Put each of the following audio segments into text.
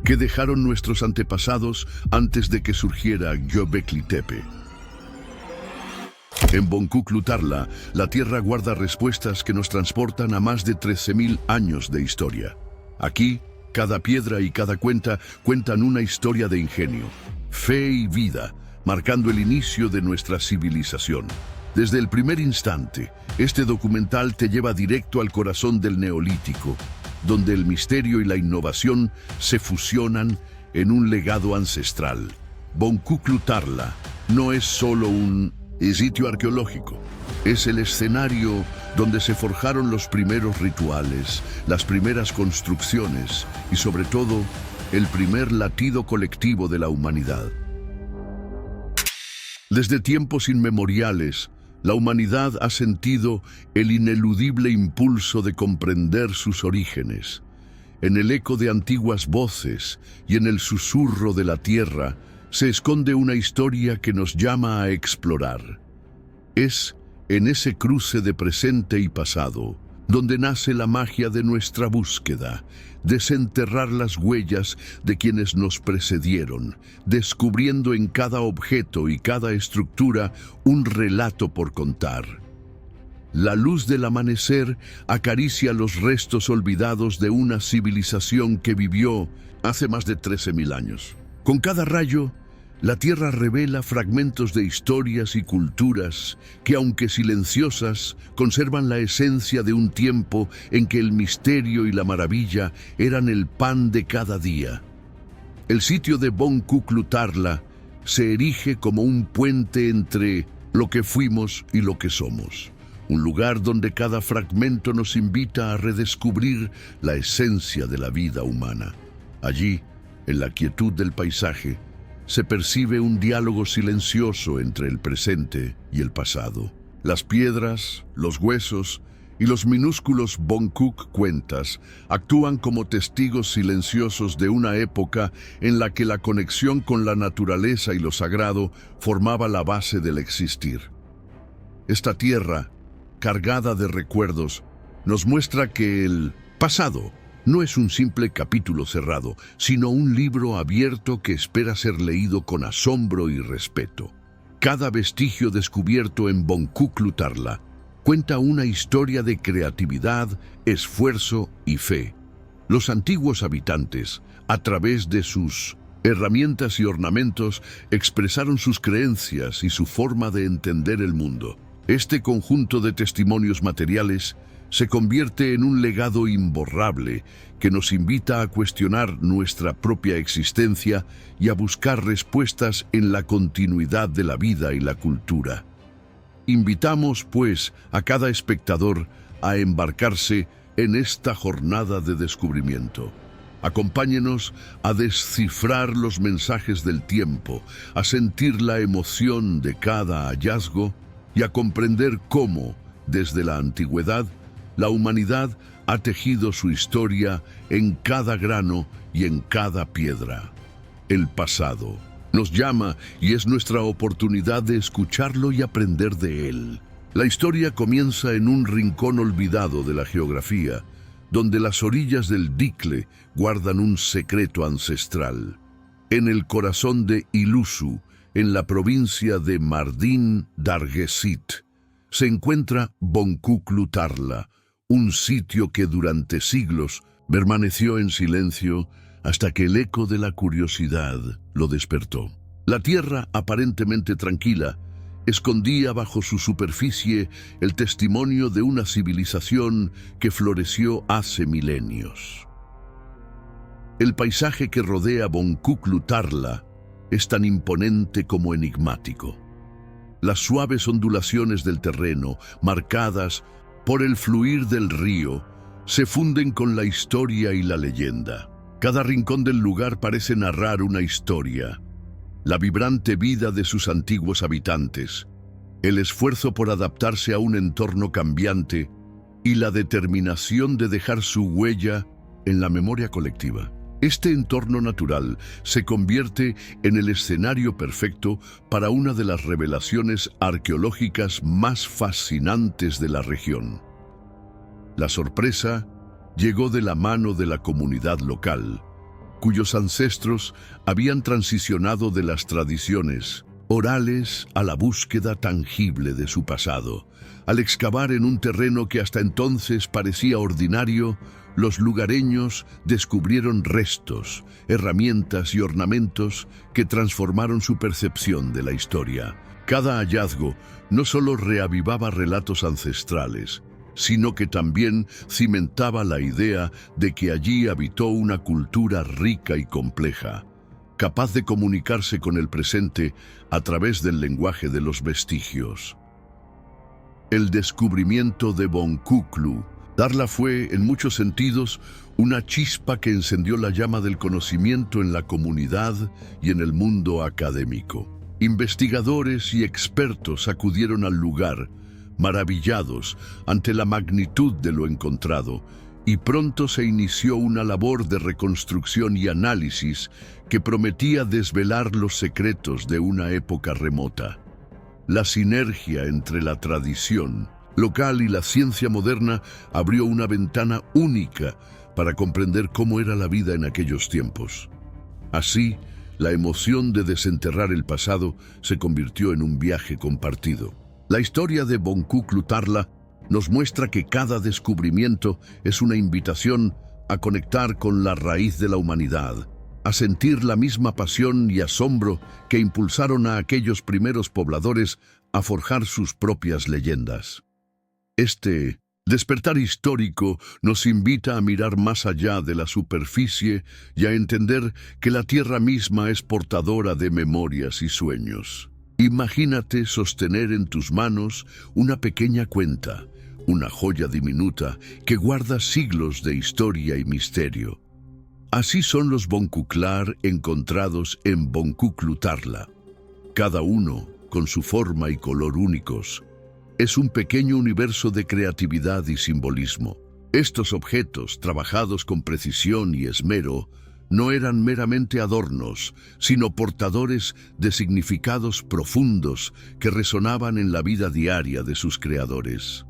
que dejaron nuestros antepasados antes de que surgiera Göbekli Tepe. En Boncuklu Tarla, la tierra guarda respuestas que nos transportan a más de 13.000 años de historia. Aquí, cada piedra y cada cuenta cuentan una historia de ingenio, fe y vida, marcando el inicio de nuestra civilización. Desde el primer instante, este documental te lleva directo al corazón del Neolítico, donde el misterio y la innovación se fusionan en un legado ancestral. Boncuklu Tarla no es solo un sitio arqueológico, es el escenario donde se forjaron los primeros rituales, las primeras construcciones y sobre todo, el primer latido colectivo de la humanidad. Desde tiempos inmemoriales, la humanidad ha sentido el ineludible impulso de comprender sus orígenes. En el eco de antiguas voces y en el susurro de la tierra se esconde una historia que nos llama a explorar. Es en ese cruce de presente y pasado donde nace la magia de nuestra búsqueda, desenterrar las huellas de quienes nos precedieron, descubriendo en cada objeto y cada estructura un relato por contar. La luz del amanecer acaricia los restos olvidados de una civilización que vivió hace más de 13.000 años. Con cada rayo, la tierra revela fragmentos de historias y culturas que, aunque silenciosas, conservan la esencia de un tiempo en que el misterio y la maravilla eran el pan de cada día. El sitio de Boncuklu Tarla se erige como un puente entre lo que fuimos y lo que somos. Un lugar donde cada fragmento nos invita a redescubrir la esencia de la vida humana. Allí, en la quietud del paisaje, se percibe un diálogo silencioso entre el presente y el pasado. Las piedras, los huesos y los minúsculos Boncuk cuentas actúan como testigos silenciosos de una época en la que la conexión con la naturaleza y lo sagrado formaba la base del existir. Esta tierra, cargada de recuerdos, nos muestra que el pasado no es un simple capítulo cerrado, sino un libro abierto que espera ser leído con asombro y respeto. Cada vestigio descubierto en Boncuklu Tarla cuenta una historia de creatividad, esfuerzo y fe. Los antiguos habitantes, a través de sus herramientas y ornamentos, expresaron sus creencias y su forma de entender el mundo. Este conjunto de testimonios materiales se convierte en un legado imborrable que nos invita a cuestionar nuestra propia existencia y a buscar respuestas en la continuidad de la vida y la cultura. Invitamos, pues, a cada espectador a embarcarse en esta jornada de descubrimiento. Acompáñenos a descifrar los mensajes del tiempo, a sentir la emoción de cada hallazgo y a comprender cómo, desde la antigüedad, la humanidad ha tejido su historia en cada grano y en cada piedra. El pasado nos llama y es nuestra oportunidad de escucharlo y aprender de él. La historia comienza en un rincón olvidado de la geografía, donde las orillas del Dikle guardan un secreto ancestral. En el corazón de Ilusu, en la provincia de Mardin Dargesit, se encuentra Boncuklu Tarla, un sitio que durante siglos permaneció en silencio hasta que el eco de la curiosidad lo despertó. La tierra, aparentemente tranquila, escondía bajo su superficie el testimonio de una civilización que floreció hace milenios. El paisaje que rodea Boncuklu Tarla es tan imponente como enigmático. Las suaves ondulaciones del terreno, marcadas por el fluir del río, se funden con la historia y la leyenda. Cada rincón del lugar parece narrar una historia. La vibrante vida de sus antiguos habitantes, el esfuerzo por adaptarse a un entorno cambiante y la determinación de dejar su huella en la memoria colectiva. Este entorno natural se convierte en el escenario perfecto para una de las revelaciones arqueológicas más fascinantes de la región. La sorpresa llegó de la mano de la comunidad local, cuyos ancestros habían transicionado de las tradiciones orales a la búsqueda tangible de su pasado. Al excavar en un terreno que hasta entonces parecía ordinario, los lugareños descubrieron restos, herramientas y ornamentos que transformaron su percepción de la historia. Cada hallazgo no solo reavivaba relatos ancestrales, sino que también cimentaba la idea de que allí habitó una cultura rica y compleja, capaz de comunicarse con el presente a través del lenguaje de los vestigios. El descubrimiento de Bonkuklu Tarla fue, en muchos sentidos, una chispa que encendió la llama del conocimiento en la comunidad y en el mundo académico. Investigadores y expertos acudieron al lugar, maravillados ante la magnitud de lo encontrado, y pronto se inició una labor de reconstrucción y análisis que prometía desvelar los secretos de una época remota. La sinergia entre la tradición local y la ciencia moderna abrió una ventana única para comprender cómo era la vida en aquellos tiempos. Así, la emoción de desenterrar el pasado se convirtió en un viaje compartido. La historia de Bonkuklu Tarla nos muestra que cada descubrimiento es una invitación a conectar con la raíz de la humanidad, a sentir la misma pasión y asombro que impulsaron a aquellos primeros pobladores a forjar sus propias leyendas. Este despertar histórico nos invita a mirar más allá de la superficie y a entender que la tierra misma es portadora de memorias y sueños. Imagínate sostener en tus manos una pequeña cuenta, una joya diminuta que guarda siglos de historia y misterio. Así son los Bonkuklar encontrados en Bonkuklu Tarla. Cada uno, con su forma y color únicos, es un pequeño universo de creatividad y simbolismo. Estos objetos, trabajados con precisión y esmero, no eran meramente adornos, sino portadores de significados profundos que resonaban en la vida diaria de sus creadores.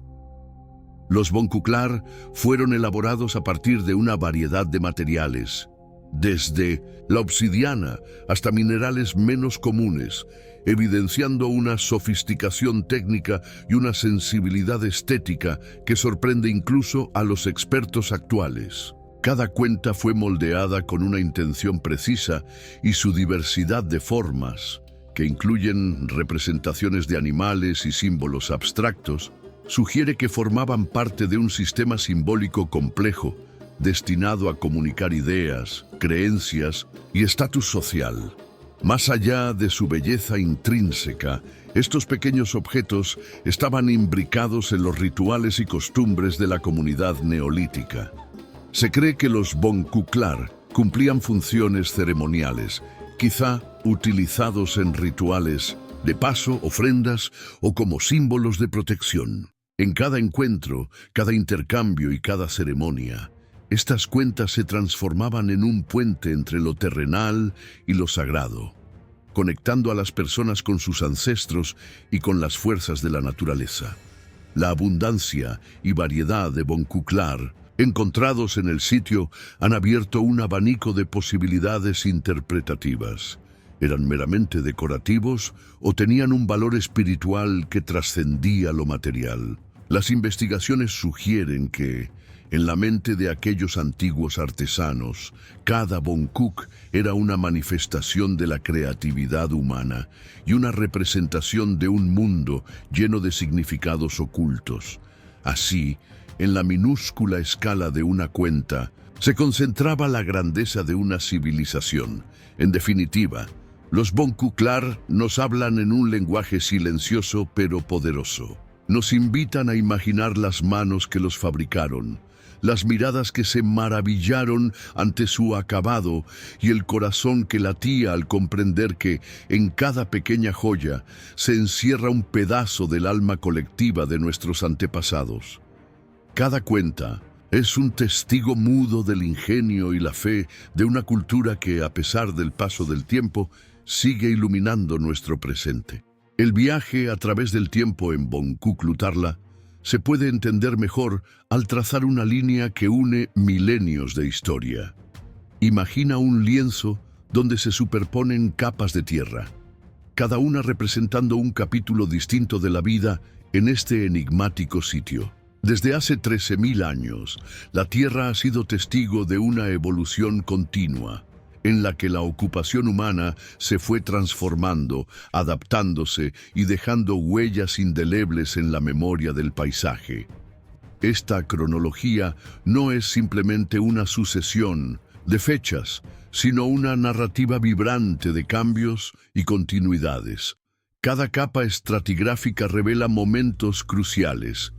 Los Bonkuklar fueron elaborados a partir de una variedad de materiales, desde la obsidiana hasta minerales menos comunes, evidenciando una sofisticación técnica y una sensibilidad estética que sorprende incluso a los expertos actuales. Cada cuenta fue moldeada con una intención precisa y su diversidad de formas, que incluyen representaciones de animales y símbolos abstractos, sugiere que formaban parte de un sistema simbólico complejo, destinado a comunicar ideas, creencias y estatus social. Más allá de su belleza intrínseca, estos pequeños objetos estaban imbricados en los rituales y costumbres de la comunidad neolítica. Se cree que los Bonkuklar cumplían funciones ceremoniales, quizá utilizados en rituales de paso, ofrendas o como símbolos de protección. En cada encuentro, cada intercambio y cada ceremonia, estas cuentas se transformaban en un puente entre lo terrenal y lo sagrado, conectando a las personas con sus ancestros y con las fuerzas de la naturaleza. La abundancia y variedad de Bonkuklar encontrados en el sitio han abierto un abanico de posibilidades interpretativas. ¿Eran meramente decorativos o tenían un valor espiritual que trascendía lo material? Las investigaciones sugieren que, en la mente de aquellos antiguos artesanos, cada Bonkuk era una manifestación de la creatividad humana y una representación de un mundo lleno de significados ocultos. Así, en la minúscula escala de una cuenta, se concentraba la grandeza de una civilización. En definitiva, los Bonkuklar nos hablan en un lenguaje silencioso pero poderoso. Nos invitan a imaginar las manos que los fabricaron, las miradas que se maravillaron ante su acabado y el corazón que latía al comprender que en cada pequeña joya se encierra un pedazo del alma colectiva de nuestros antepasados. Cada cuenta es un testigo mudo del ingenio y la fe de una cultura que, a pesar del paso del tiempo, sigue iluminando nuestro presente. El viaje a través del tiempo en Bonkuklu Tarla se puede entender mejor al trazar una línea que une milenios de historia. Imagina un lienzo donde se superponen capas de tierra, cada una representando un capítulo distinto de la vida en este enigmático sitio. Desde hace 13.000 años, la Tierra ha sido testigo de una evolución continua, en la que la ocupación humana se fue transformando, adaptándose y dejando huellas indelebles en la memoria del paisaje. Esta cronología no es simplemente una sucesión de fechas, sino una narrativa vibrante de cambios y continuidades. Cada capa estratigráfica revela momentos cruciales: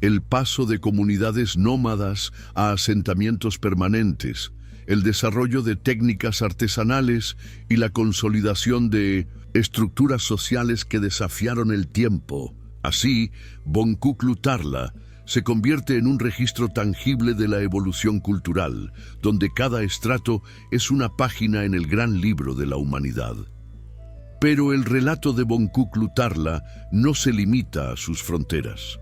el paso de comunidades nómadas a asentamientos permanentes, el desarrollo de técnicas artesanales y la consolidación de estructuras sociales que desafiaron el tiempo. Así, Boncuklu Tarla se convierte en un registro tangible de la evolución cultural, donde cada estrato es una página en el gran libro de la humanidad. Pero el relato de Boncuklu Tarla no se limita a sus fronteras.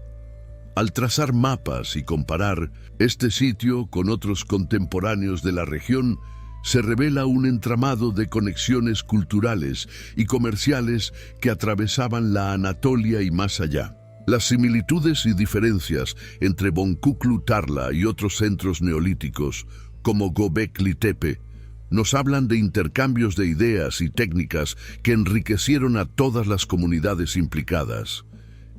Al trazar mapas y comparar este sitio con otros contemporáneos de la región, se revela un entramado de conexiones culturales y comerciales que atravesaban la Anatolia y más allá. Las similitudes y diferencias entre Boncuklu Tarla y otros centros neolíticos, como Göbekli Tepe, nos hablan de intercambios de ideas y técnicas que enriquecieron a todas las comunidades implicadas.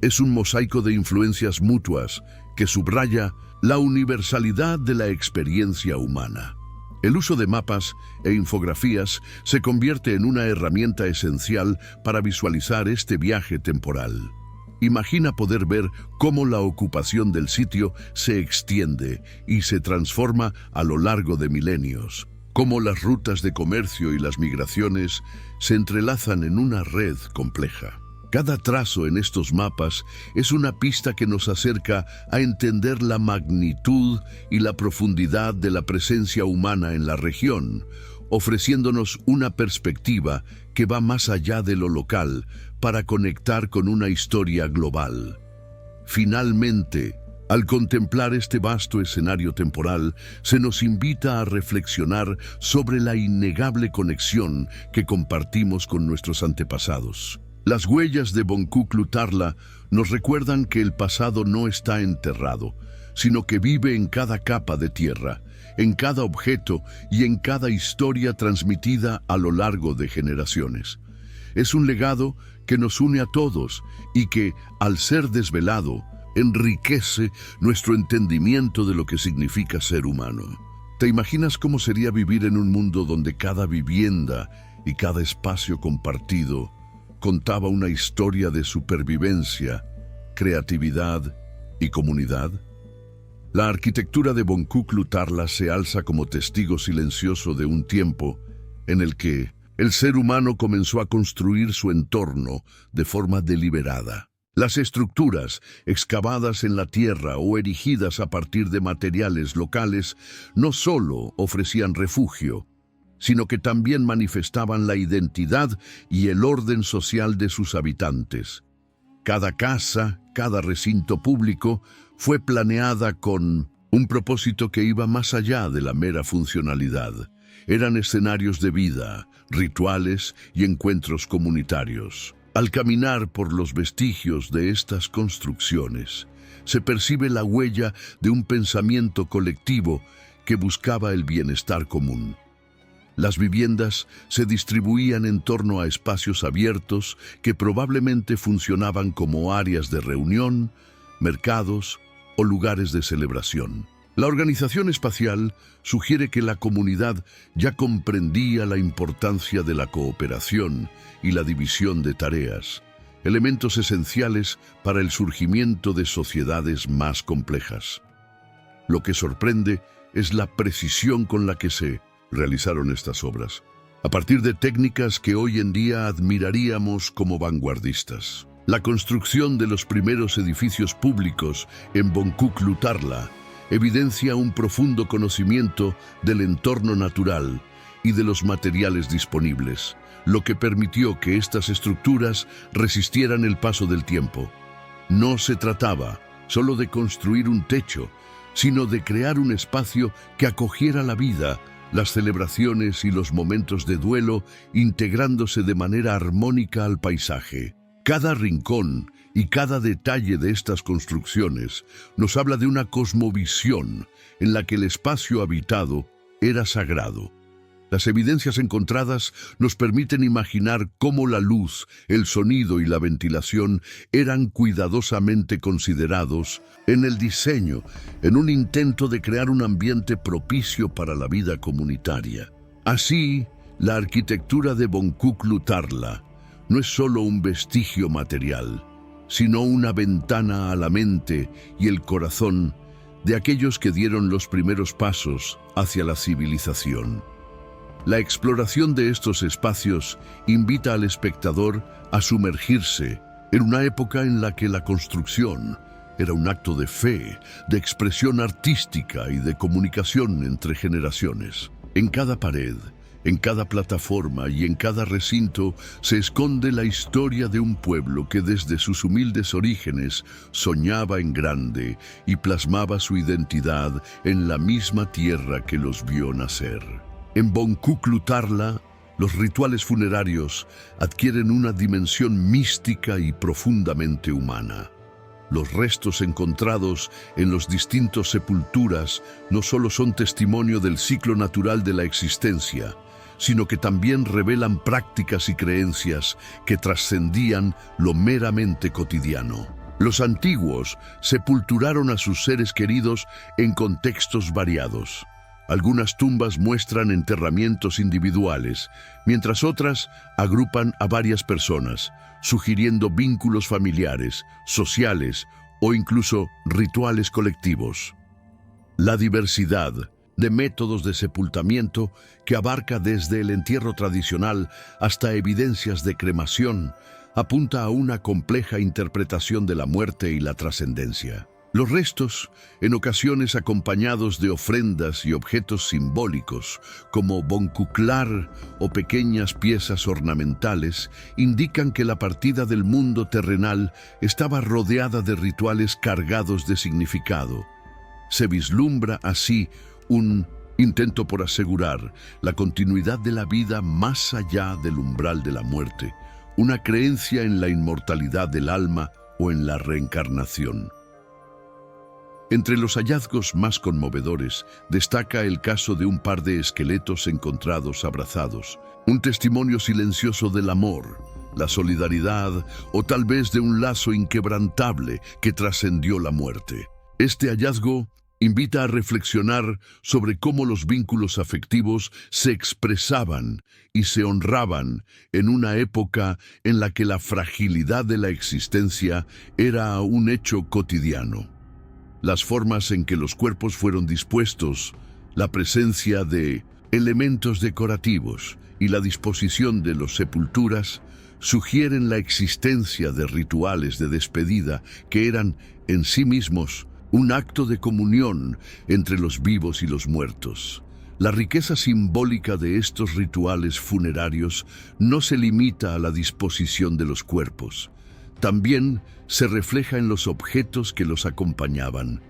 Es un mosaico de influencias mutuas que subraya la universalidad de la experiencia humana. El uso de mapas e infografías se convierte en una herramienta esencial para visualizar este viaje temporal. Imagina poder ver cómo la ocupación del sitio se extiende y se transforma a lo largo de milenios, cómo las rutas de comercio y las migraciones se entrelazan en una red compleja. Cada trazo en estos mapas es una pista que nos acerca a entender la magnitud y la profundidad de la presencia humana en la región, ofreciéndonos una perspectiva que va más allá de lo local para conectar con una historia global. Finalmente, al contemplar este vasto escenario temporal, se nos invita a reflexionar sobre la innegable conexión que compartimos con nuestros antepasados. Las huellas de Boncuklu Tarla nos recuerdan que el pasado no está enterrado, sino que vive en cada capa de tierra, en cada objeto y en cada historia transmitida a lo largo de generaciones. Es un legado que nos une a todos y que, al ser desvelado, enriquece nuestro entendimiento de lo que significa ser humano. ¿Te imaginas cómo sería vivir en un mundo donde cada vivienda y cada espacio compartido contaba una historia de supervivencia, creatividad y comunidad? La arquitectura de Boncuklu Tarla se alza como testigo silencioso de un tiempo en el que el ser humano comenzó a construir su entorno de forma deliberada. Las estructuras, excavadas en la tierra o erigidas a partir de materiales locales, no solo ofrecían refugio, sino que también manifestaban la identidad y el orden social de sus habitantes. Cada casa, cada recinto público, fue planeada con un propósito que iba más allá de la mera funcionalidad. Eran escenarios de vida, rituales y encuentros comunitarios. Al caminar por los vestigios de estas construcciones, se percibe la huella de un pensamiento colectivo que buscaba el bienestar común. Las viviendas se distribuían en torno a espacios abiertos que probablemente funcionaban como áreas de reunión, mercados o lugares de celebración. La organización espacial sugiere que la comunidad ya comprendía la importancia de la cooperación y la división de tareas, elementos esenciales para el surgimiento de sociedades más complejas. Lo que sorprende es la precisión con la que se realizaron estas obras, a partir de técnicas que hoy en día admiraríamos como vanguardistas. La construcción de los primeros edificios públicos en Boncuklu Tarla evidencia un profundo conocimiento del entorno natural y de los materiales disponibles, lo que permitió que estas estructuras resistieran el paso del tiempo. No se trataba solo de construir un techo, sino de crear un espacio que acogiera la vida, las celebraciones y los momentos de duelo integrándose de manera armónica al paisaje. Cada rincón y cada detalle de estas construcciones nos habla de una cosmovisión en la que el espacio habitado era sagrado. Las evidencias encontradas nos permiten imaginar cómo la luz, el sonido y la ventilación eran cuidadosamente considerados en el diseño, en un intento de crear un ambiente propicio para la vida comunitaria. Así, la arquitectura de Bonkuklu Tarla no es solo un vestigio material, sino una ventana a la mente y el corazón de aquellos que dieron los primeros pasos hacia la civilización. La exploración de estos espacios invita al espectador a sumergirse en una época en la que la construcción era un acto de fe, de expresión artística y de comunicación entre generaciones. En cada pared, en cada plataforma y en cada recinto se esconde la historia de un pueblo que desde sus humildes orígenes soñaba en grande y plasmaba su identidad en la misma tierra que los vio nacer. En Bonkuklu Tarla, los rituales funerarios adquieren una dimensión mística y profundamente humana. Los restos encontrados en los distintos sepulturas no solo son testimonio del ciclo natural de la existencia, sino que también revelan prácticas y creencias que trascendían lo meramente cotidiano. Los antiguos sepulturaron a sus seres queridos en contextos variados. Algunas tumbas muestran enterramientos individuales, mientras otras agrupan a varias personas, sugiriendo vínculos familiares, sociales o incluso rituales colectivos. La diversidad de métodos de sepultamiento, que abarca desde el entierro tradicional hasta evidencias de cremación, apunta a una compleja interpretación de la muerte y la trascendencia. Los restos, en ocasiones acompañados de ofrendas y objetos simbólicos, como bonkuklar o pequeñas piezas ornamentales, indican que la partida del mundo terrenal estaba rodeada de rituales cargados de significado. Se vislumbra así un intento por asegurar la continuidad de la vida más allá del umbral de la muerte, una creencia en la inmortalidad del alma o en la reencarnación. Entre los hallazgos más conmovedores destaca el caso de un par de esqueletos encontrados abrazados, un testimonio silencioso del amor, la solidaridad o tal vez de un lazo inquebrantable que trascendió la muerte. Este hallazgo invita a reflexionar sobre cómo los vínculos afectivos se expresaban y se honraban en una época en la que la fragilidad de la existencia era un hecho cotidiano. Las formas en que los cuerpos fueron dispuestos, la presencia de elementos decorativos y la disposición de las sepulturas sugieren la existencia de rituales de despedida que eran en sí mismos un acto de comunión entre los vivos y los muertos. La riqueza simbólica de estos rituales funerarios no se limita a la disposición de los cuerpos. También se refleja en los objetos que los acompañaban.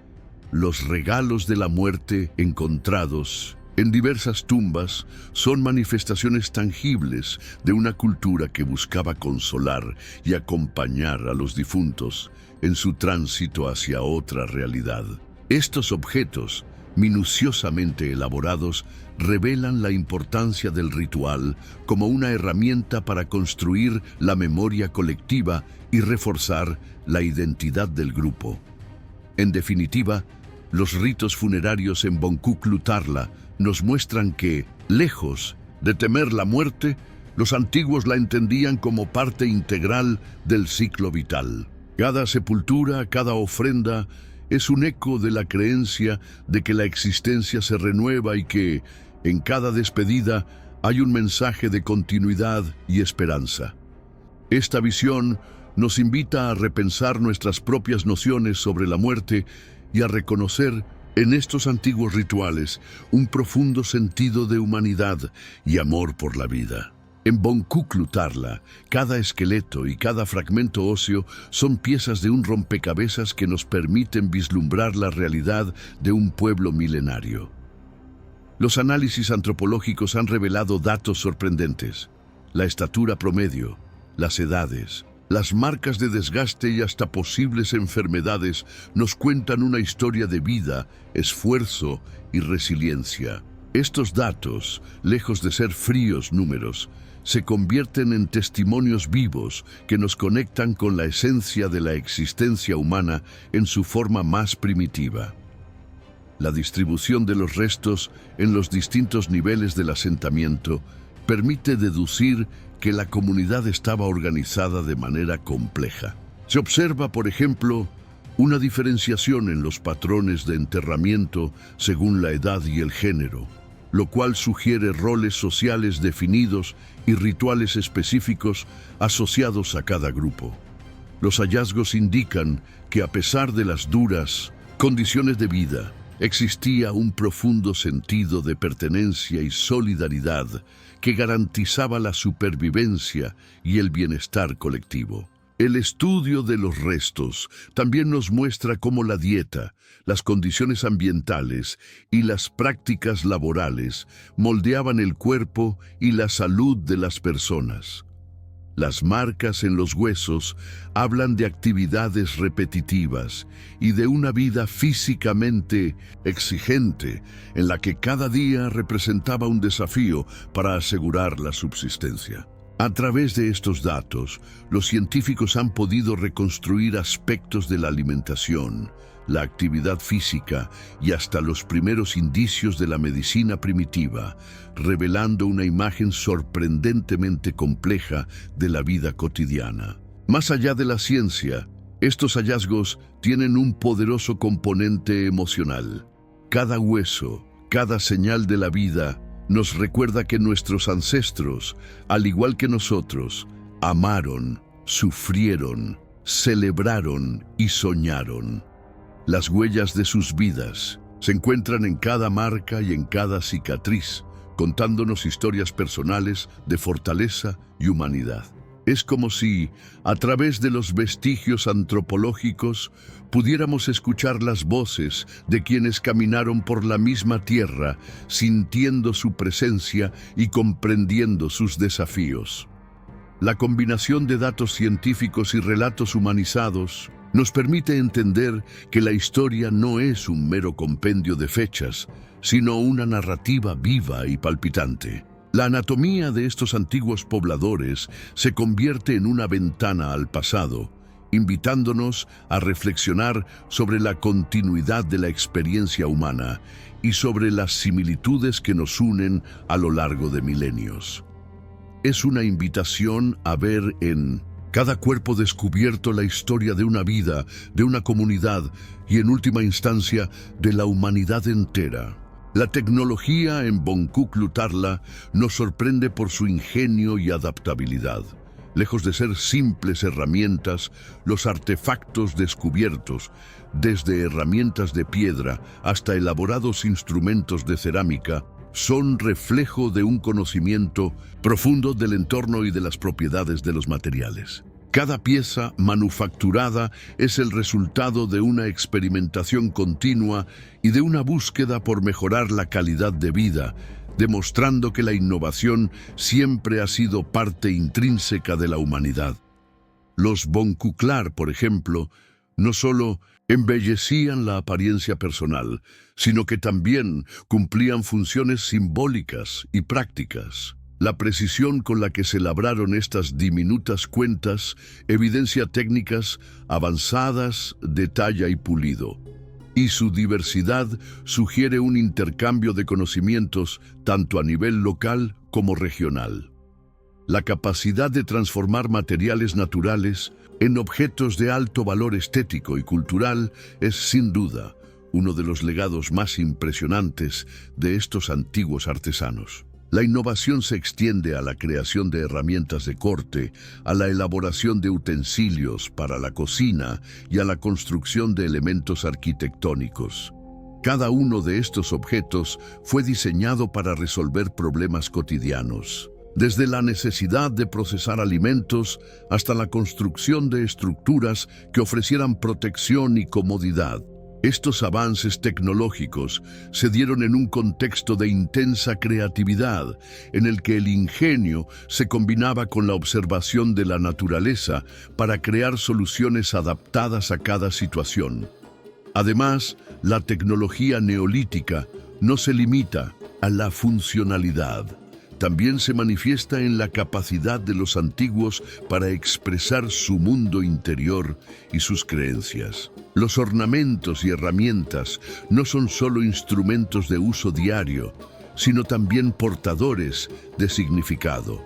Los regalos de la muerte encontrados en diversas tumbas son manifestaciones tangibles de una cultura que buscaba consolar y acompañar a los difuntos en su tránsito hacia otra realidad. Estos objetos, minuciosamente elaborados, revelan la importancia del ritual como una herramienta para construir la memoria colectiva y reforzar la identidad del grupo. En definitiva, los ritos funerarios en Bonkuklu Tarla nos muestran que, lejos de temer la muerte, los antiguos la entendían como parte integral del ciclo vital. Cada sepultura, cada ofrenda, es un eco de la creencia de que la existencia se renueva y que, en cada despedida, hay un mensaje de continuidad y esperanza. Esta visión nos invita a repensar nuestras propias nociones sobre la muerte y a reconocer en estos antiguos rituales un profundo sentido de humanidad y amor por la vida. En Bonkuklu Tarla, cada esqueleto y cada fragmento óseo son piezas de un rompecabezas que nos permiten vislumbrar la realidad de un pueblo milenario. Los análisis antropológicos han revelado datos sorprendentes. La estatura promedio, las edades, las marcas de desgaste y hasta posibles enfermedades nos cuentan una historia de vida, esfuerzo y resiliencia. Estos datos, lejos de ser fríos números, se convierten en testimonios vivos que nos conectan con la esencia de la existencia humana en su forma más primitiva. La distribución de los restos en los distintos niveles del asentamiento permite deducir que la comunidad estaba organizada de manera compleja. Se observa, por ejemplo, una diferenciación en los patrones de enterramiento según la edad y el género, lo cual sugiere roles sociales definidos y rituales específicos asociados a cada grupo. Los hallazgos indican que a pesar de las duras condiciones de vida, existía un profundo sentido de pertenencia y solidaridad que garantizaba la supervivencia y el bienestar colectivo. El estudio de los restos también nos muestra cómo la dieta, las condiciones ambientales y las prácticas laborales moldeaban el cuerpo y la salud de las personas. Las marcas en los huesos hablan de actividades repetitivas y de una vida físicamente exigente en la que cada día representaba un desafío para asegurar la subsistencia. A través de estos datos, los científicos han podido reconstruir aspectos de la alimentación, la actividad física y hasta los primeros indicios de la medicina primitiva, revelando una imagen sorprendentemente compleja de la vida cotidiana. Más allá de la ciencia, estos hallazgos tienen un poderoso componente emocional. Cada hueso, cada señal de la vida, nos recuerda que nuestros ancestros, al igual que nosotros, amaron, sufrieron, celebraron y soñaron. Las huellas de sus vidas se encuentran en cada marca y en cada cicatriz, contándonos historias personales de fortaleza y humanidad. Es como si, a través de los vestigios antropológicos, pudiéramos escuchar las voces de quienes caminaron por la misma tierra, sintiendo su presencia y comprendiendo sus desafíos. La combinación de datos científicos y relatos humanizados nos permite entender que la historia no es un mero compendio de fechas, sino una narrativa viva y palpitante. La anatomía de estos antiguos pobladores se convierte en una ventana al pasado, invitándonos a reflexionar sobre la continuidad de la experiencia humana y sobre las similitudes que nos unen a lo largo de milenios. Es una invitación a ver en cada cuerpo descubierto la historia de una vida, de una comunidad y, en última instancia, de la humanidad entera. La tecnología en Bonkuk-Lutharla nos sorprende por su ingenio y adaptabilidad. Lejos de ser simples herramientas, los artefactos descubiertos, desde herramientas de piedra hasta elaborados instrumentos de cerámica, son reflejo de un conocimiento profundo del entorno y de las propiedades de los materiales. Cada pieza manufacturada es el resultado de una experimentación continua y de una búsqueda por mejorar la calidad de vida, demostrando que la innovación siempre ha sido parte intrínseca de la humanidad. Los Bonkuklar, por ejemplo, no solo embellecían la apariencia personal, sino que también cumplían funciones simbólicas y prácticas. La precisión con la que se labraron estas diminutas cuentas evidencia técnicas avanzadas de talla y pulido, y su diversidad sugiere un intercambio de conocimientos tanto a nivel local como regional. La capacidad de transformar materiales naturales en objetos de alto valor estético y cultural es, sin duda, uno de los legados más impresionantes de estos antiguos artesanos. La innovación se extiende a la creación de herramientas de corte, a la elaboración de utensilios para la cocina y a la construcción de elementos arquitectónicos. Cada uno de estos objetos fue diseñado para resolver problemas cotidianos, desde la necesidad de procesar alimentos hasta la construcción de estructuras que ofrecieran protección y comodidad. Estos avances tecnológicos se dieron en un contexto de intensa creatividad, en el que el ingenio se combinaba con la observación de la naturaleza para crear soluciones adaptadas a cada situación. Además, la tecnología neolítica no se limita a la funcionalidad. También se manifiesta en la capacidad de los antiguos para expresar su mundo interior y sus creencias. Los ornamentos y herramientas no son solo instrumentos de uso diario, sino también portadores de significado.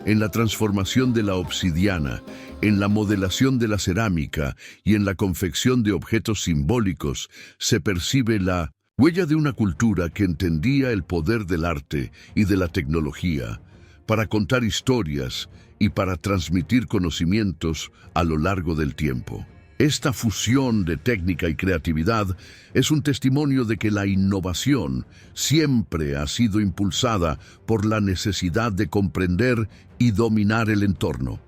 En la transformación de la obsidiana, en la modelación de la cerámica y en la confección de objetos simbólicos, se percibe la huella de una cultura que entendía el poder del arte y de la tecnología para contar historias y para transmitir conocimientos a lo largo del tiempo. Esta fusión de técnica y creatividad es un testimonio de que la innovación siempre ha sido impulsada por la necesidad de comprender y dominar el entorno.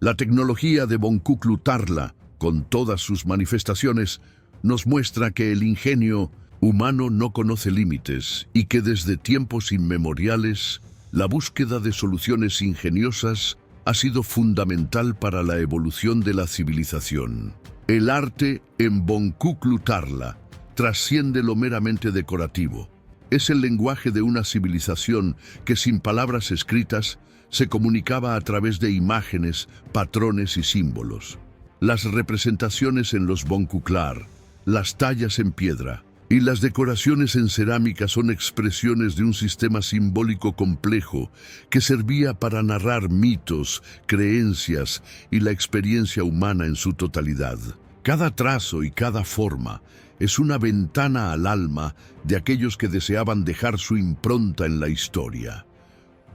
La tecnología de Bonkuklu Tarla, con todas sus manifestaciones, nos muestra que el ingenio humano no conoce límites y que desde tiempos inmemoriales la búsqueda de soluciones ingeniosas ha sido fundamental para la evolución de la civilización. El arte en Bonkuklu Tarla trasciende lo meramente decorativo. Es el lenguaje de una civilización que sin palabras escritas se comunicaba a través de imágenes, patrones y símbolos. Las representaciones en los bonkuklar, las tallas en piedra y las decoraciones en cerámica son expresiones de un sistema simbólico complejo que servía para narrar mitos, creencias y la experiencia humana en su totalidad. Cada trazo y cada forma es una ventana al alma de aquellos que deseaban dejar su impronta en la historia.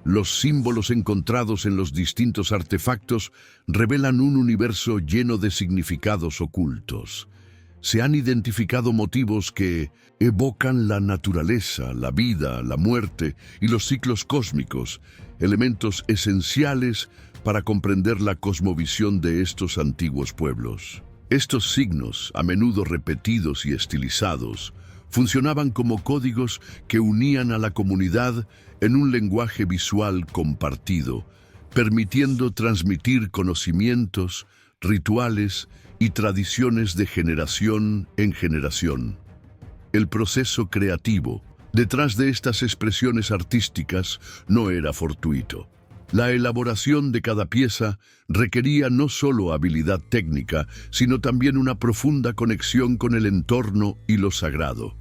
Los símbolos encontrados en los distintos artefactos revelan un universo lleno de significados ocultos. Se han identificado motivos que evocan la naturaleza, la vida, la muerte y los ciclos cósmicos, elementos esenciales para comprender la cosmovisión de estos antiguos pueblos. Estos signos, a menudo repetidos y estilizados, funcionaban como códigos que unían a la comunidad en un lenguaje visual compartido, permitiendo transmitir conocimientos, rituales y tradiciones de generación en generación. El proceso creativo detrás de estas expresiones artísticas no era fortuito. La elaboración de cada pieza requería no solo habilidad técnica, sino también una profunda conexión con el entorno y lo sagrado.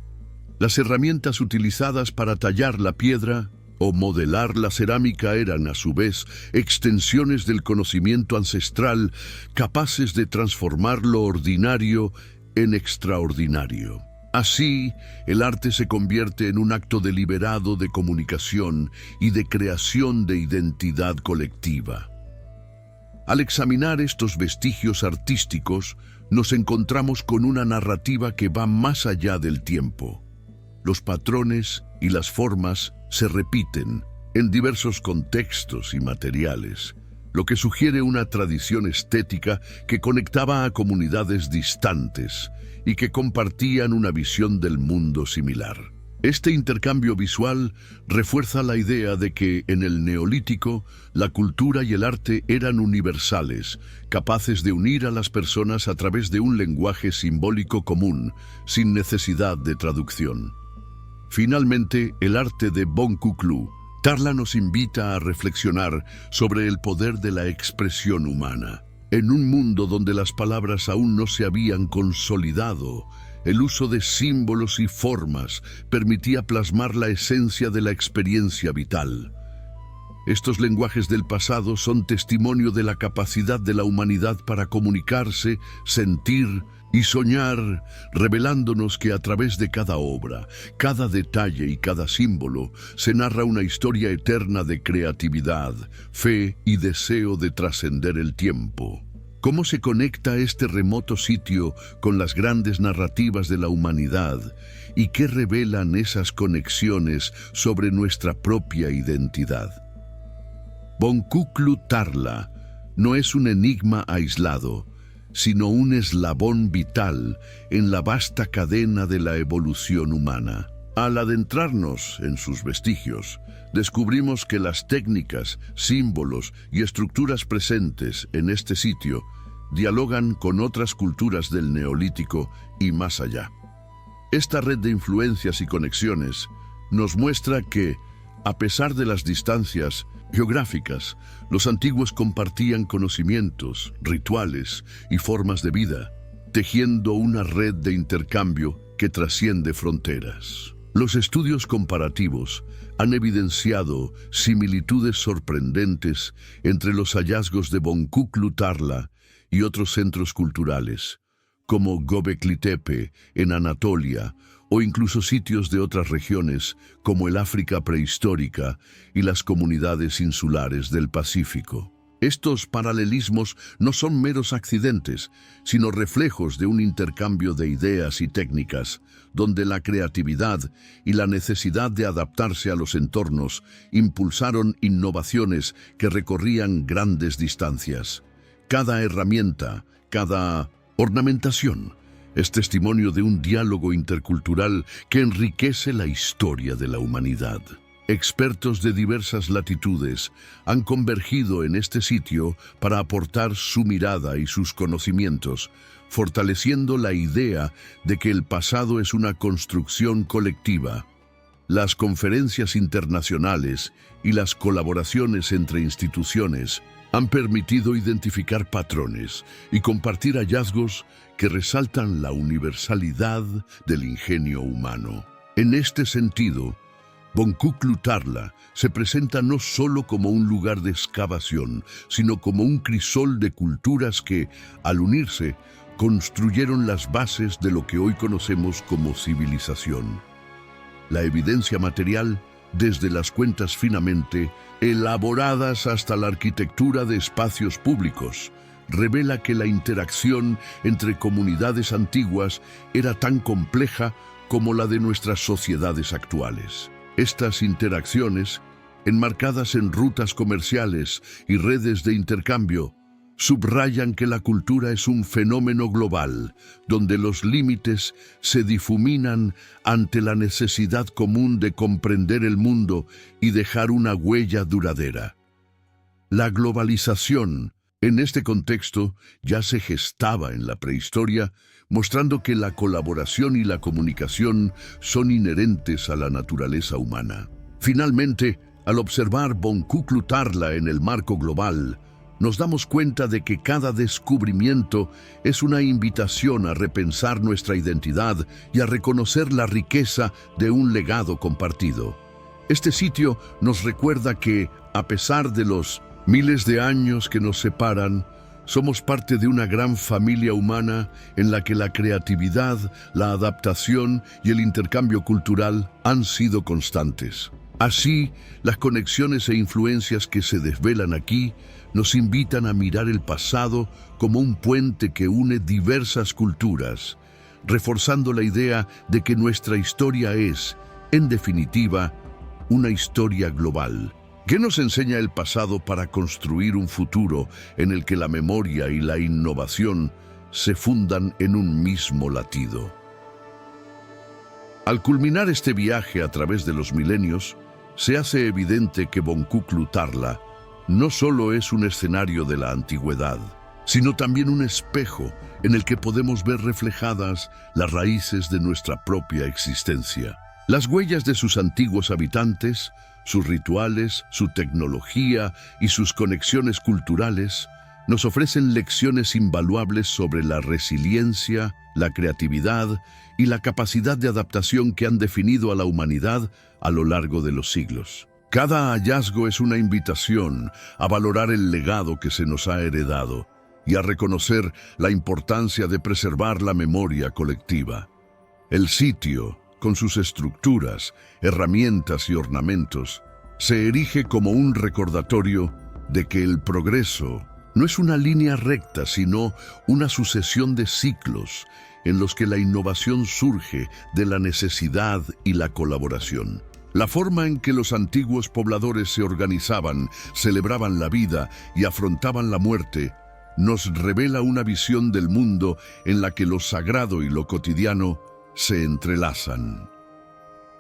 Las herramientas utilizadas para tallar la piedra o modelar la cerámica eran, a su vez, extensiones del conocimiento ancestral capaces de transformar lo ordinario en extraordinario. Así, el arte se convierte en un acto deliberado de comunicación y de creación de identidad colectiva. Al examinar estos vestigios artísticos, nos encontramos con una narrativa que va más allá del tiempo. Los patrones y las formas se repiten en diversos contextos y materiales, lo que sugiere una tradición estética que conectaba a comunidades distantes y que compartían una visión del mundo similar. Este intercambio visual refuerza la idea de que en el Neolítico la cultura y el arte eran universales, capaces de unir a las personas a través de un lenguaje simbólico común, sin necesidad de traducción. Finalmente, el arte de Bonkuklu Tarla nos invita a reflexionar sobre el poder de la expresión humana. En un mundo donde las palabras aún no se habían consolidado, el uso de símbolos y formas permitía plasmar la esencia de la experiencia vital. Estos lenguajes del pasado son testimonio de la capacidad de la humanidad para comunicarse, sentir y soñar, revelándonos que a través de cada obra, cada detalle y cada símbolo se narra una historia eterna de creatividad, fe y deseo de trascender el tiempo. ¿Cómo se conecta este remoto sitio con las grandes narrativas de la humanidad y qué revelan esas conexiones sobre nuestra propia identidad? Bonkuklu Tarla no es un enigma aislado, sino un eslabón vital en la vasta cadena de la evolución humana. Al adentrarnos en sus vestigios, descubrimos que las técnicas, símbolos y estructuras presentes en este sitio dialogan con otras culturas del Neolítico y más allá. Esta red de influencias y conexiones nos muestra que, a pesar de las distancias geográficas, los antiguos compartían conocimientos, rituales y formas de vida, tejiendo una red de intercambio que trasciende fronteras. Los estudios comparativos han evidenciado similitudes sorprendentes entre los hallazgos de Boncuklu Tarla y otros centros culturales, como Göbekli Tepe en Anatolia, o incluso sitios de otras regiones como el África prehistórica y las comunidades insulares del Pacífico. Estos paralelismos no son meros accidentes, sino reflejos de un intercambio de ideas y técnicas, donde la creatividad y la necesidad de adaptarse a los entornos impulsaron innovaciones que recorrían grandes distancias. Cada herramienta, cada ornamentación, es testimonio de un diálogo intercultural que enriquece la historia de la humanidad. Expertos de diversas latitudes han convergido en este sitio para aportar su mirada y sus conocimientos, fortaleciendo la idea de que el pasado es una construcción colectiva. Las conferencias internacionales y las colaboraciones entre instituciones han permitido identificar patrones y compartir hallazgos que resaltan la universalidad del ingenio humano. En este sentido, Boncuklu Tarla se presenta no solo como un lugar de excavación, sino como un crisol de culturas que, al unirse, construyeron las bases de lo que hoy conocemos como civilización. La evidencia material, desde las cuentas finamente elaboradas hasta la arquitectura de espacios públicos, revela que la interacción entre comunidades antiguas era tan compleja como la de nuestras sociedades actuales. Estas interacciones, enmarcadas en rutas comerciales y redes de intercambio, subrayan que la cultura es un fenómeno global, donde los límites se difuminan ante la necesidad común de comprender el mundo y dejar una huella duradera. La globalización, en este contexto, ya se gestaba en la prehistoria, mostrando que la colaboración y la comunicación son inherentes a la naturaleza humana. Finalmente, al observar Boncuklu Tarla en el marco global, nos damos cuenta de que cada descubrimiento es una invitación a repensar nuestra identidad y a reconocer la riqueza de un legado compartido. Este sitio nos recuerda que, a pesar de los miles de años que nos separan, somos parte de una gran familia humana en la que la creatividad, la adaptación y el intercambio cultural han sido constantes. Así, las conexiones e influencias que se desvelan aquí nos invitan a mirar el pasado como un puente que une diversas culturas, reforzando la idea de que nuestra historia es, en definitiva, una historia global. ¿Qué nos enseña el pasado para construir un futuro en el que la memoria y la innovación se fundan en un mismo latido? Al culminar este viaje a través de los milenios, se hace evidente que Boncuklu Tarla no solo es un escenario de la antigüedad, sino también un espejo en el que podemos ver reflejadas las raíces de nuestra propia existencia. Las huellas de sus antiguos habitantes, sus rituales, su tecnología y sus conexiones culturales nos ofrecen lecciones invaluables sobre la resiliencia, la creatividad y la capacidad de adaptación que han definido a la humanidad a lo largo de los siglos. Cada hallazgo es una invitación a valorar el legado que se nos ha heredado y a reconocer la importancia de preservar la memoria colectiva. El sitio, con sus estructuras, herramientas y ornamentos, se erige como un recordatorio de que el progreso no es una línea recta, sino una sucesión de ciclos en los que la innovación surge de la necesidad y la colaboración. La forma en que los antiguos pobladores se organizaban, celebraban la vida y afrontaban la muerte nos revela una visión del mundo en la que lo sagrado y lo cotidiano se entrelazan.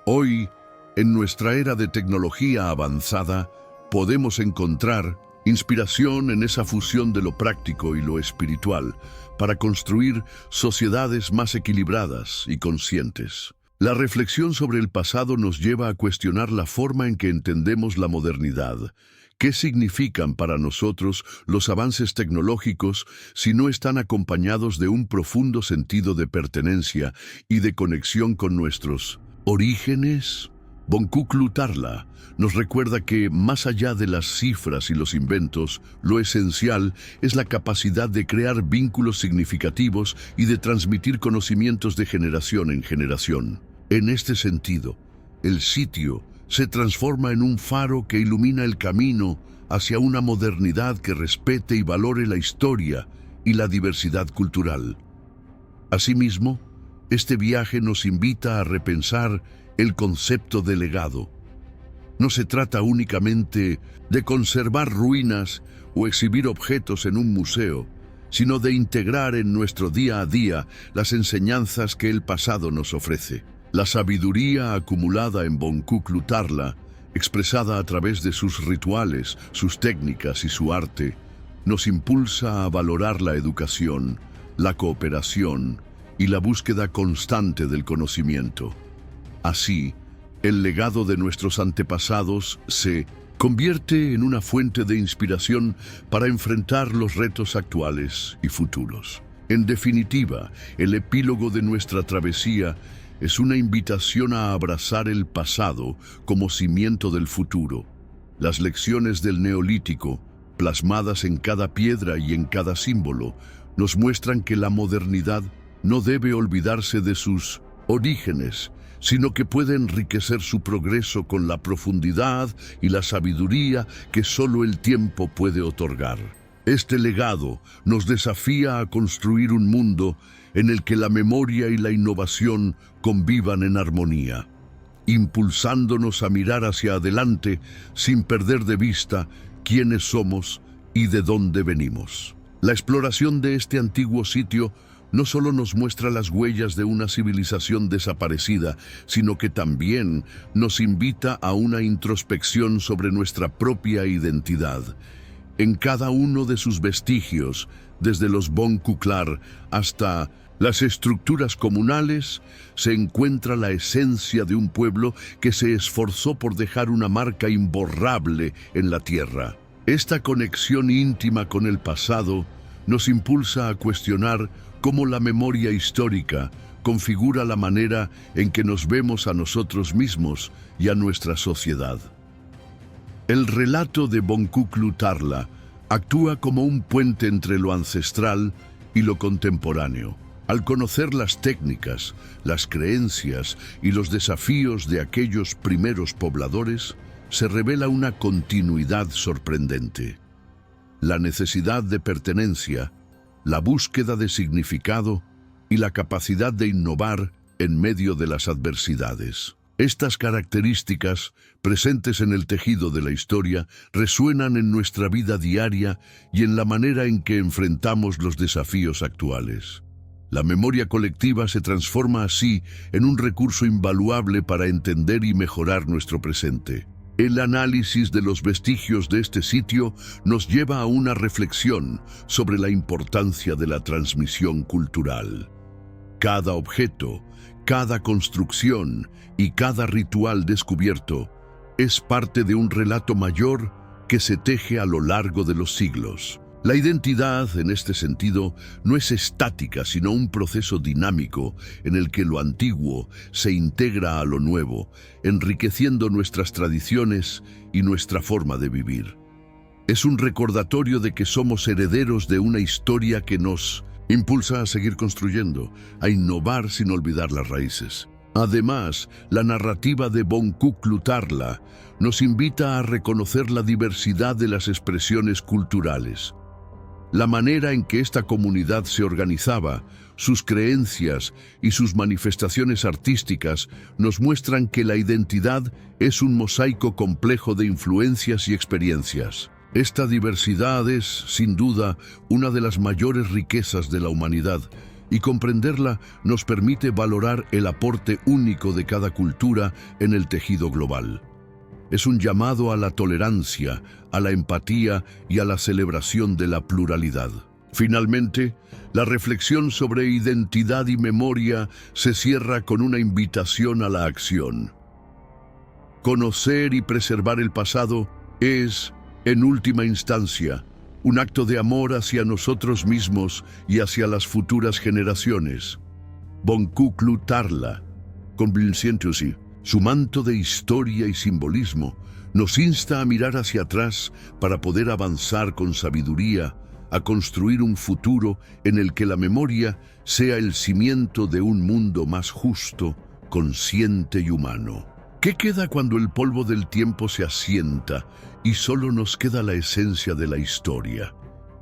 Hoy, en nuestra era de tecnología avanzada, podemos encontrar inspiración en esa fusión de lo práctico y lo espiritual para construir sociedades más equilibradas y conscientes. La reflexión sobre el pasado nos lleva a cuestionar la forma en que entendemos la modernidad. ¿Qué significan para nosotros los avances tecnológicos si no están acompañados de un profundo sentido de pertenencia y de conexión con nuestros orígenes? Bonkuklu Tarla nos recuerda que, más allá de las cifras y los inventos, lo esencial es la capacidad de crear vínculos significativos y de transmitir conocimientos de generación en generación. En este sentido, el sitio se transforma en un faro que ilumina el camino hacia una modernidad que respete y valore la historia y la diversidad cultural. Asimismo, este viaje nos invita a repensar el concepto de legado. No se trata únicamente de conservar ruinas o exhibir objetos en un museo, sino de integrar en nuestro día a día las enseñanzas que el pasado nos ofrece. La sabiduría acumulada en Bonkuklu Tarla, expresada a través de sus rituales, sus técnicas y su arte, nos impulsa a valorar la educación, la cooperación y la búsqueda constante del conocimiento. Así, el legado de nuestros antepasados se convierte en una fuente de inspiración para enfrentar los retos actuales y futuros. En definitiva, el epílogo de nuestra travesía es una invitación a abrazar el pasado como cimiento del futuro. Las lecciones del Neolítico, plasmadas en cada piedra y en cada símbolo, nos muestran que la modernidad no debe olvidarse de sus orígenes, sino que puede enriquecer su progreso con la profundidad y la sabiduría que solo el tiempo puede otorgar. Este legado nos desafía a construir un mundo en el que la memoria y la innovación convivan en armonía, impulsándonos a mirar hacia adelante sin perder de vista quiénes somos y de dónde venimos. La exploración de este antiguo sitio no solo nos muestra las huellas de una civilización desaparecida, sino que también nos invita a una introspección sobre nuestra propia identidad. En cada uno de sus vestigios, desde los Bonkuklar hasta las estructuras comunales, se encuentra la esencia de un pueblo que se esforzó por dejar una marca imborrable en la tierra. Esta conexión íntima con el pasado nos impulsa a cuestionar cómo la memoria histórica configura la manera en que nos vemos a nosotros mismos y a nuestra sociedad. El relato de Bonkuklu Tarla actúa como un puente entre lo ancestral y lo contemporáneo. Al conocer las técnicas, las creencias y los desafíos de aquellos primeros pobladores, se revela una continuidad sorprendente. La necesidad de pertenencia, la búsqueda de significado y la capacidad de innovar en medio de las adversidades. Estas características, presentes en el tejido de la historia, resuenan en nuestra vida diaria y en la manera en que enfrentamos los desafíos actuales. La memoria colectiva se transforma así en un recurso invaluable para entender y mejorar nuestro presente. El análisis de los vestigios de este sitio nos lleva a una reflexión sobre la importancia de la transmisión cultural. Cada objeto, cada construcción y cada ritual descubierto es parte de un relato mayor que se teje a lo largo de los siglos. La identidad, en este sentido, no es estática, sino un proceso dinámico en el que lo antiguo se integra a lo nuevo, enriqueciendo nuestras tradiciones y nuestra forma de vivir. Es un recordatorio de que somos herederos de una historia que nos impulsa a seguir construyendo, a innovar sin olvidar las raíces. Además, la narrativa de Bonkuklu Tarla nos invita a reconocer la diversidad de las expresiones culturales. La manera en que esta comunidad se organizaba, sus creencias y sus manifestaciones artísticas nos muestran que la identidad es un mosaico complejo de influencias y experiencias. Esta diversidad es, sin duda, una de las mayores riquezas de la humanidad, y comprenderla nos permite valorar el aporte único de cada cultura en el tejido global. Es un llamado a la tolerancia, a la empatía y a la celebración de la pluralidad. Finalmente, la reflexión sobre identidad y memoria se cierra con una invitación a la acción. Conocer y preservar el pasado es, en última instancia, un acto de amor hacia nosotros mismos y hacia las futuras generaciones. Bonkuklu Tarla, convinciéndose, su manto de historia y simbolismo, nos insta a mirar hacia atrás para poder avanzar con sabiduría, a construir un futuro en el que la memoria sea el cimiento de un mundo más justo, consciente y humano. ¿Qué queda cuando el polvo del tiempo se asienta y solo nos queda la esencia de la historia?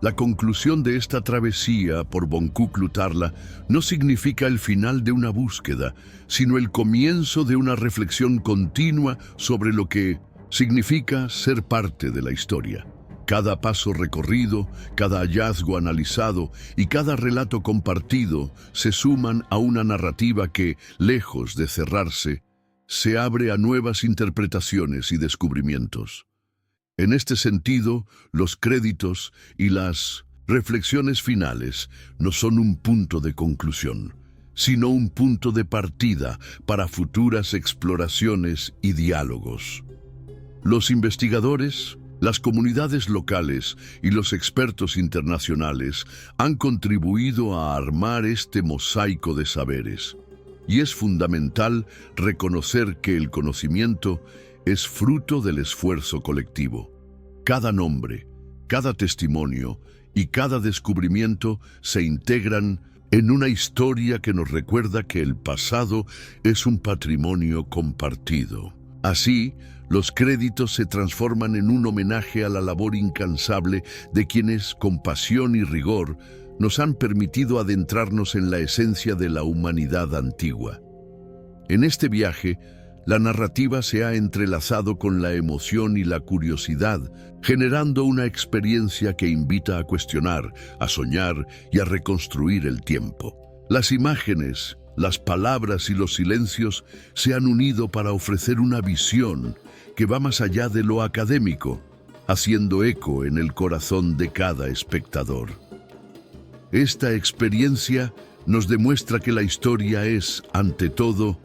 La conclusión de esta travesía por Bonkuklu Tarla no significa el final de una búsqueda, sino el comienzo de una reflexión continua sobre lo que significa ser parte de la historia. Cada paso recorrido, cada hallazgo analizado y cada relato compartido se suman a una narrativa que, lejos de cerrarse, se abre a nuevas interpretaciones y descubrimientos. En este sentido, los créditos y las reflexiones finales no son un punto de conclusión, sino un punto de partida para futuras exploraciones y diálogos. Los investigadores, las comunidades locales y los expertos internacionales han contribuido a armar este mosaico de saberes. Y es fundamental reconocer que el conocimiento es fruto del esfuerzo colectivo. Cada nombre, cada testimonio y cada descubrimiento se integran en una historia que nos recuerda que el pasado es un patrimonio compartido. Así, los créditos se transforman en un homenaje a la labor incansable de quienes, con pasión y rigor, nos han permitido adentrarnos en la esencia de la humanidad antigua. En este viaje, la narrativa se ha entrelazado con la emoción y la curiosidad, generando una experiencia que invita a cuestionar, a soñar y a reconstruir el tiempo. Las imágenes, las palabras y los silencios se han unido para ofrecer una visión que va más allá de lo académico, haciendo eco en el corazón de cada espectador. Esta experiencia nos demuestra que la historia es, ante todo,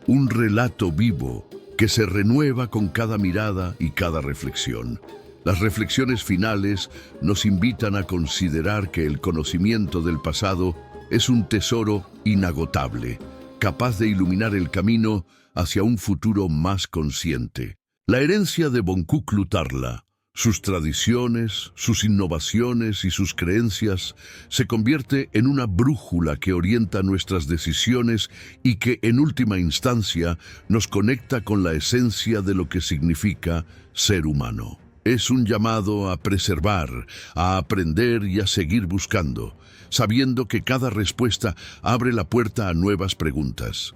un relato vivo que se renueva con cada mirada y cada reflexión. Las reflexiones finales nos invitan a considerar que el conocimiento del pasado es un tesoro inagotable, capaz de iluminar el camino hacia un futuro más consciente. La herencia de Bonkuklu Tarla, sus tradiciones, sus innovaciones y sus creencias se convierte en una brújula que orienta nuestras decisiones y que, en última instancia, nos conecta con la esencia de lo que significa ser humano. Es un llamado a preservar, a aprender y a seguir buscando, sabiendo que cada respuesta abre la puerta a nuevas preguntas.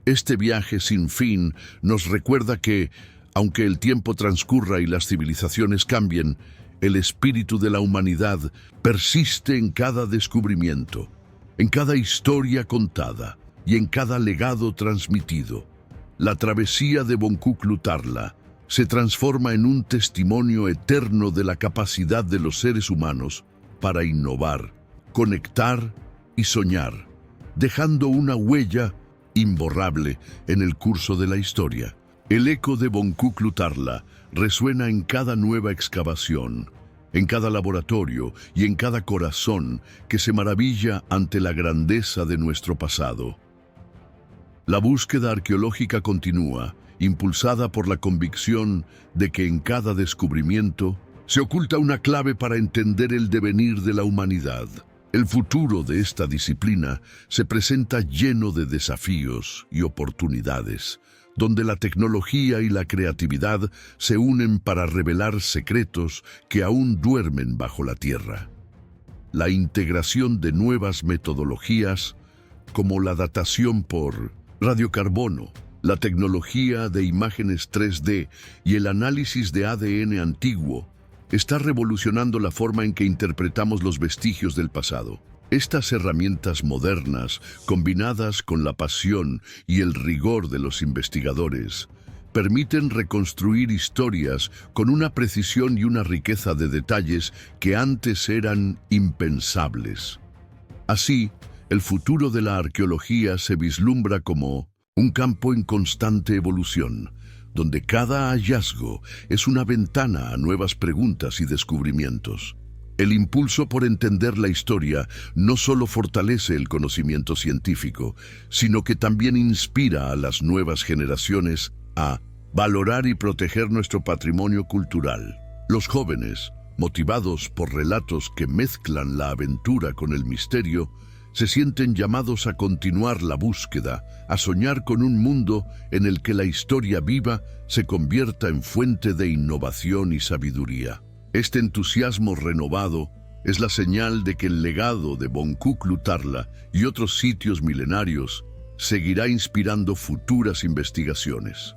Este viaje sin fin nos recuerda que, aunque el tiempo transcurra y las civilizaciones cambien, el espíritu de la humanidad persiste en cada descubrimiento, en cada historia contada y en cada legado transmitido. La travesía de Bonkuklu Tarla se transforma en un testimonio eterno de la capacidad de los seres humanos para innovar, conectar y soñar, dejando una huella imborrable en el curso de la historia. El eco de Bonkuklu Tarla resuena en cada nueva excavación, en cada laboratorio y en cada corazón que se maravilla ante la grandeza de nuestro pasado. La búsqueda arqueológica continúa, impulsada por la convicción de que en cada descubrimiento se oculta una clave para entender el devenir de la humanidad. El futuro de esta disciplina se presenta lleno de desafíos y oportunidades, donde la tecnología y la creatividad se unen para revelar secretos que aún duermen bajo la tierra. La integración de nuevas metodologías, como la datación por radiocarbono, la tecnología de imágenes 3D y el análisis de ADN antiguo, está revolucionando la forma en que interpretamos los vestigios del pasado. Estas herramientas modernas, combinadas con la pasión y el rigor de los investigadores, permiten reconstruir historias con una precisión y una riqueza de detalles que antes eran impensables. Así, el futuro de la arqueología se vislumbra como un campo en constante evolución, donde cada hallazgo es una ventana a nuevas preguntas y descubrimientos. El impulso por entender la historia no solo fortalece el conocimiento científico, sino que también inspira a las nuevas generaciones a valorar y proteger nuestro patrimonio cultural. Los jóvenes, motivados por relatos que mezclan la aventura con el misterio, se sienten llamados a continuar la búsqueda, a soñar con un mundo en el que la historia viva se convierta en fuente de innovación y sabiduría. Este entusiasmo renovado es la señal de que el legado de Bonkuklu Tarla y otros sitios milenarios seguirá inspirando futuras investigaciones.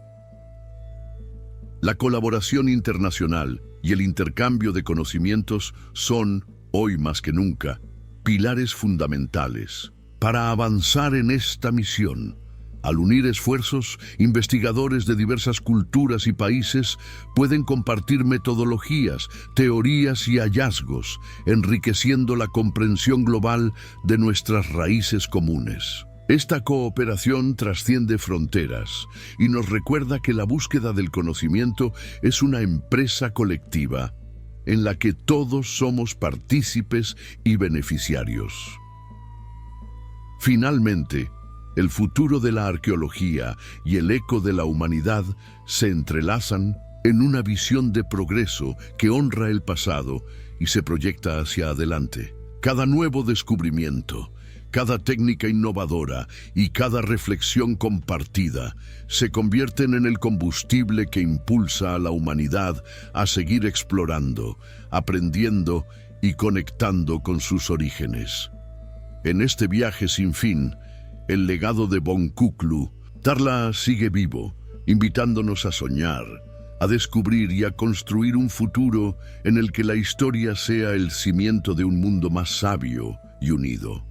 La colaboración internacional y el intercambio de conocimientos son, hoy más que nunca, pilares fundamentales para avanzar en esta misión. Al unir esfuerzos, investigadores de diversas culturas y países pueden compartir metodologías, teorías y hallazgos, enriqueciendo la comprensión global de nuestras raíces comunes. Esta cooperación trasciende fronteras y nos recuerda que la búsqueda del conocimiento es una empresa colectiva en la que todos somos partícipes y beneficiarios. Finalmente, el futuro de la arqueología y el eco de la humanidad se entrelazan en una visión de progreso que honra el pasado y se proyecta hacia adelante. Cada nuevo descubrimiento, cada técnica innovadora y cada reflexión compartida se convierten en el combustible que impulsa a la humanidad a seguir explorando, aprendiendo y conectando con sus orígenes. En este viaje sin fin, el legado de Bonkuklu Tarla sigue vivo, invitándonos a soñar, a descubrir y a construir un futuro en el que la historia sea el cimiento de un mundo más sabio y unido.